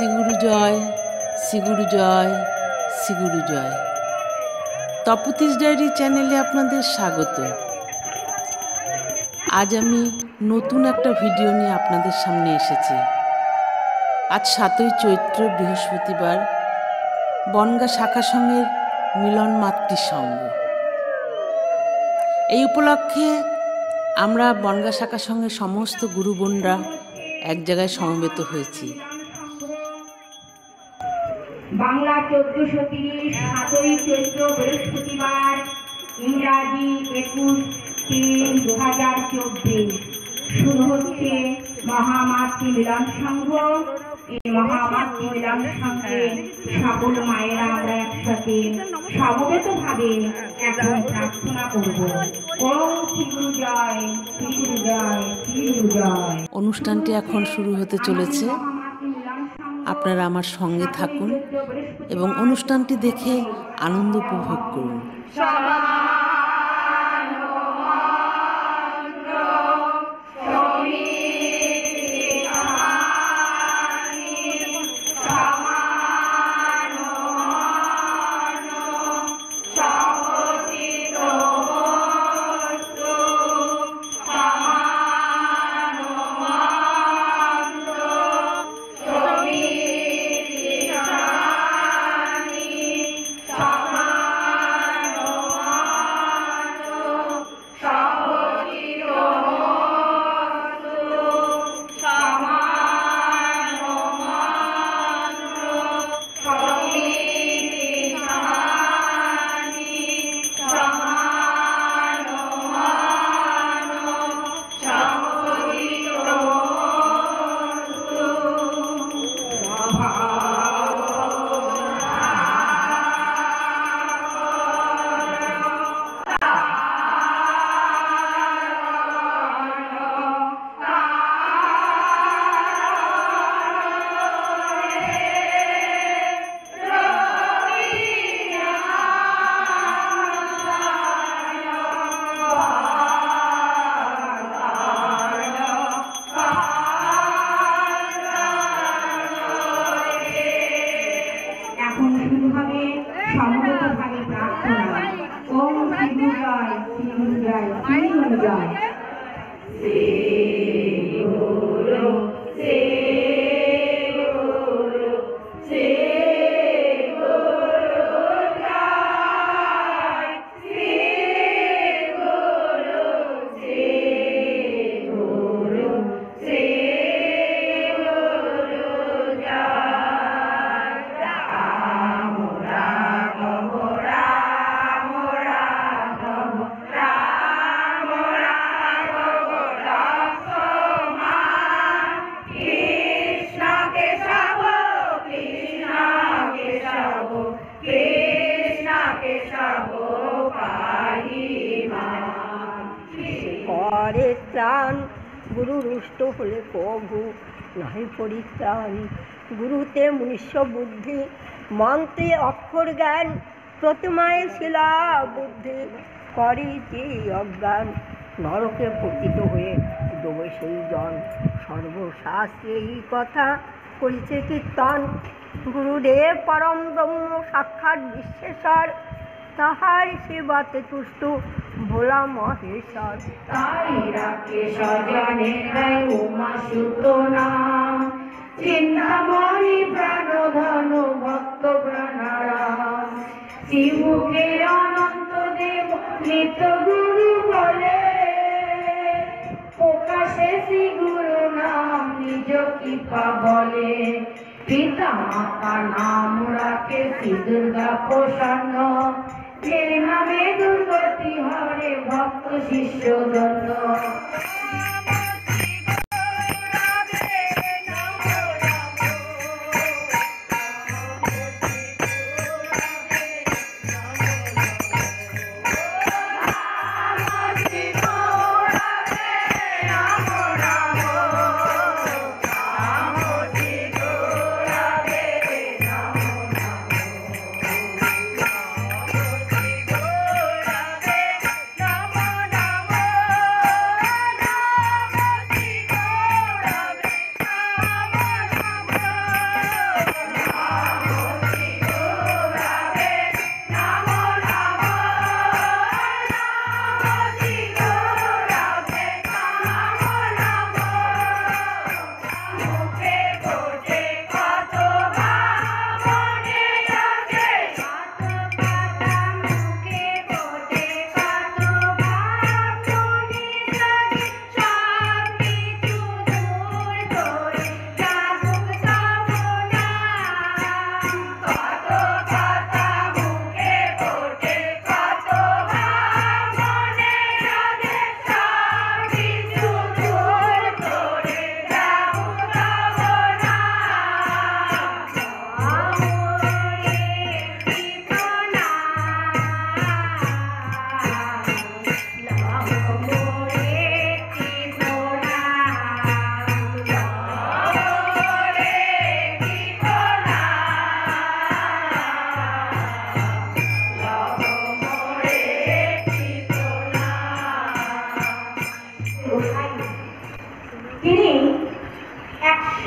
শ্রীগুরু জয়, শ্রীগুরু জয়, শ্রীগুরু জয়। তপতিস diary চ্যানেলে আপনাদের স্বাগত। আজ আমি নতুন একটা ভিডিও নিয়ে আপনাদের সামনে এসেছি। আজ 7ই চৈত্র, বৃহস্পতিবার, বনগা শাখা সংঘের মিলন মাতৃসংঘ। এই উপলক্ষে আমরা বনগা শাখা সংঘের সমস্ত গুরুবোনরা এক জায়গায় সমবেত হয়েছি। বাংলা 1430 7ই চৈত্র বৃহস্পতিবার, ইংরাজি 21/3/2024 শুরু হচ্ছে মহামাতৃ মিলন সংঘ। এই মহামাতৃ মিলন সংঘে সকল মায়েরা আমরা একসাথে সমবেত ভাবে এখন প্রার্থনা করব। ওম শ্রীগুরু জয়, শ্রীগুরু জয়, শ্রীগুরু জয়। অনুষ্ঠানটি এখন শুরু হতে চলেছে। আপনারা আমার সঙ্গে থাকুন এবং অনুষ্ঠানটি দেখে আনন্দ উপভোগ করুন। ত্রাণ গুরু রুষ্ট হলে কভু নহে পরিত্রাণ। গুরুতে মনুষ্য বুদ্ধি, মন্ত্রে অক্ষর জ্ঞান, প্রতিমায় শিলা বুদ্ধি করি যে অজ্ঞান। নরকে পতিত হয়ে ডোবে সেই জন, সর্বশাস্ত্রে এই কথা করিছে কীর্তন। গুরুদেব পরম ব্রহ্ম সাক্ষাৎ বিশ্বেশ্বর, তাহার সেবাতে তুষ্ট ভোলা মহেশ্বর। তাই রাখে সজনে দেয় উমা সুত নাম, চিন্তামণি প্রাণধন ভক্ত প্রাণারাম। শিবকে অনন্ত দেব নিত্য গুরু বলে, প্রকাশে শ্রী গুরু নাম নিজ কৃপা বলে। পিতা মাতা নাম রাখে শ্রী দুর্গা প্রসন্ন, এর নামে দুর্গতি হরে ভক্ত শিষ্য ধন্য।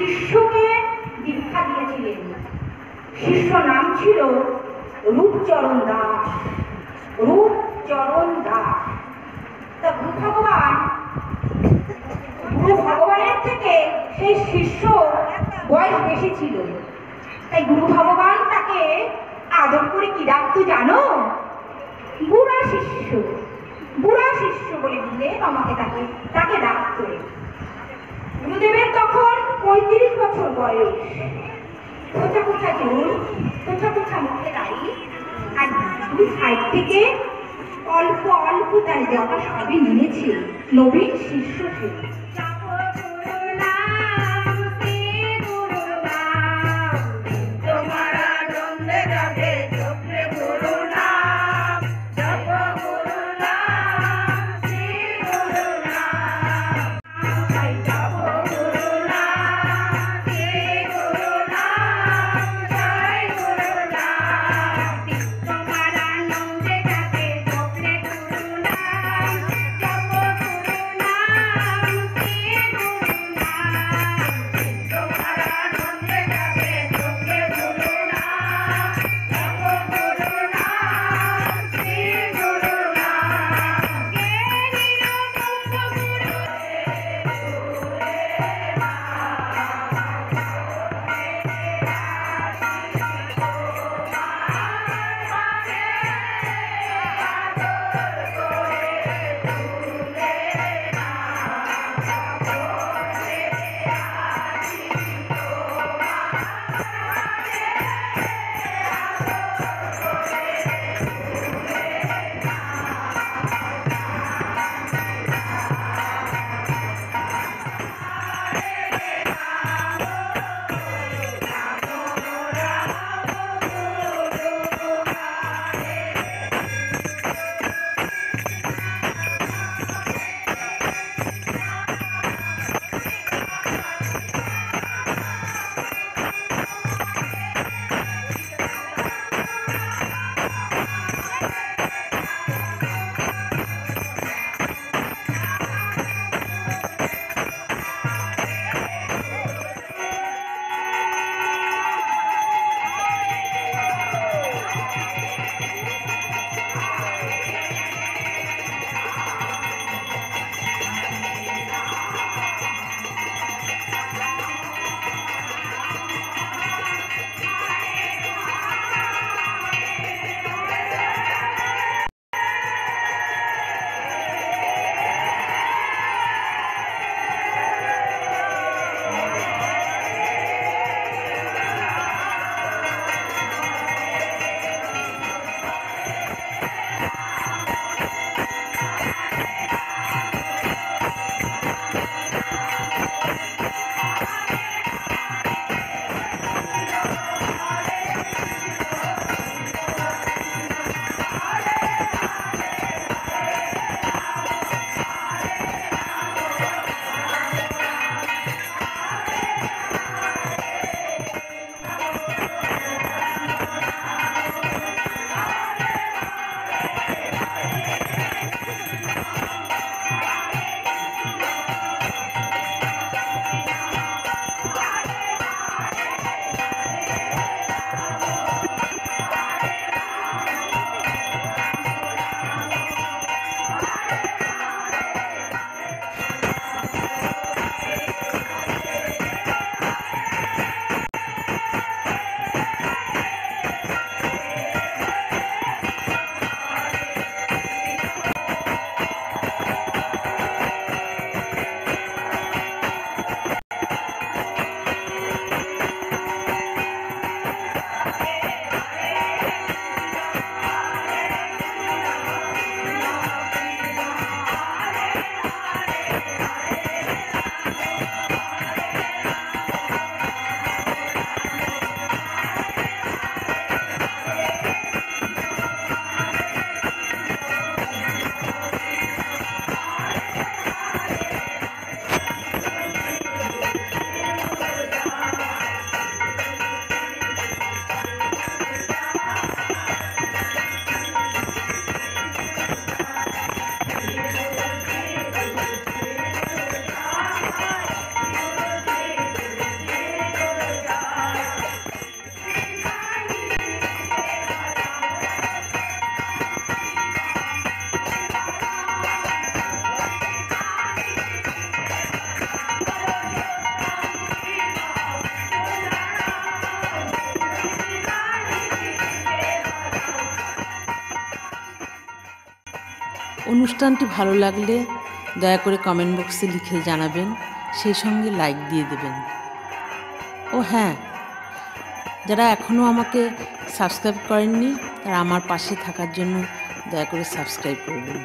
শিষ্যকে দীক্ষা দিয়েছিলেন। শিষ্য নাম ছিল রূপচরণ দাস। রূপচরণ দাস। তা গুরু ভগবানের থেকে সেই শিষ্য বয়স বেশি ছিল। তাই গুরু ভগবান তাকে আদর করে কি ডাকতো জানো? বুড়া শিষ্য। বুড়া শিষ্য বলে দিলে আমাকে তাকে ডাকতো। গুরুদেবের তখন 35 বছর বয়স। কোথা কোথা চুল, কোথা কোথা মুখে দাঁড়ি, আর দুই সাইড থেকে অল্প অল্প তার জটা সবই নিয়েছে। নবীন শিষ্য ছিল। অনুষ্ঠানটি ভালো লাগলে দয়া করে কমেন্ট বক্সে লিখে জানাবেন, সেই সঙ্গে লাইক দিয়ে দেবেন। ও হ্যাঁ, যারা এখনও আমাকে সাবস্ক্রাইব করেননি তারা আমার পাশে থাকার জন্য দয়া করে সাবস্ক্রাইব করবেন।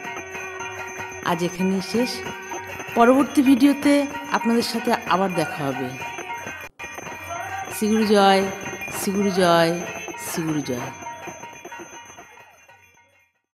আজ এখানেই শেষ। পরবর্তী ভিডিওতে আপনাদের সাথে আবার দেখা হবে। শ্রী গুরু জয়, শ্রী গুরু জয়, শ্রী গুরু জয়।